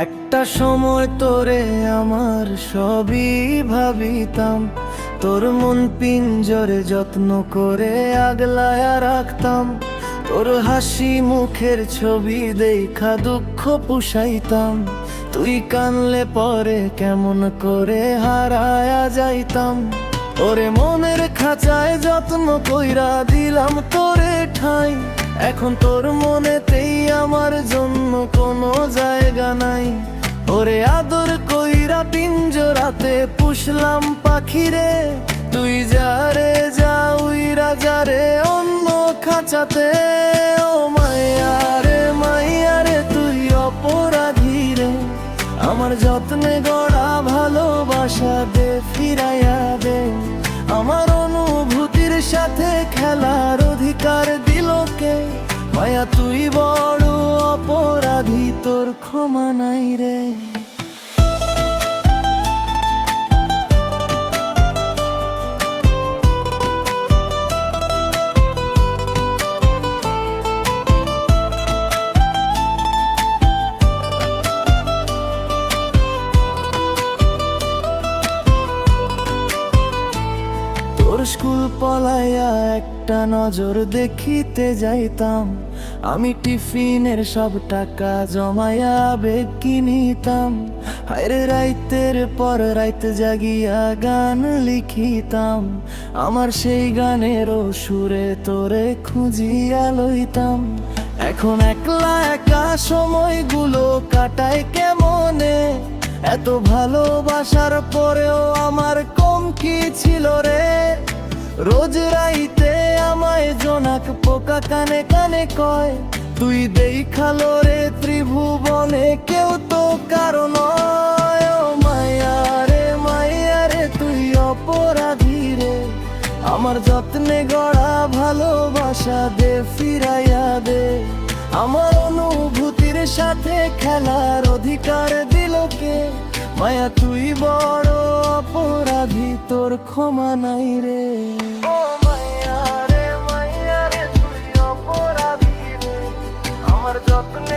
একটা সময় তোরে আমার সবই ভাবিতাম, তোর মন পিঞ্জরে যত্ন করে আগলায়া রাখতাম। তোর হাসি মুখের ছবি দেখা দুঃখ পুষাইতাম, তুই কানলে পরে কেমন করে হারায়া যাইতাম। ওরে মনের খাঁচায় যত্ন কইরা দিলাম তোরে ঠাই, এখন তোর মনেতেই আমার জন্য কোনো জায়গা নাই। ওরে আদর কইরা পিঞ্জরাতে পুষলাম পাখিরে, তুই যারে যা উইরা যারে অন্য খাঁচাতে। ও মাইয়ারে মাইয়ারে তুই অপরাধী রে, আমার যত্নে গড়া ভালোবাসা দে ফিরাইয়া দে। আমার অনুভূতির সাথে খেলার অধিকার দিল কে? মায়া তুই বড় অপরাধী, তোর ক্ষমা নাই রে। তোর স্কুল পলাইয়া একটা নজর দেখিতে যাইতাম, আমি টিফিনের সব টাকা জমায়া বেগ কিনিতাম। হায়রে রাইতের পর রাইত জাগিয়া গান লিখিতাম, আমার সেই গানেরও সুরে তোরে খুঁজিয়া লইতাম। এখন একলা একা সময়গুলো কাটায় কেমনে, এত ভালোবাসার পরেও আমার কম কি ছিল রে? রোজ রাইতে আমায় জোনাক পোকা কানে কানে কয়, তুই দেখালো রে ত্রিভুবনে কেউ তো কারণ। ও মাইয়ারে মাইয়ারে তুই অপরাধী রে, আমার যত্নে গড়া ভালোবাসা দে ফিরাইয়া দে। আমার অনুভূতির সাথে খেলার অধিকার দিল কে? মায়া তুই বড় অপরাধী, তোর ক্ষমা নাই রে। ও মাইয়ারে মাইয়ারে তুই অপরাধী রে, আমার যত্নে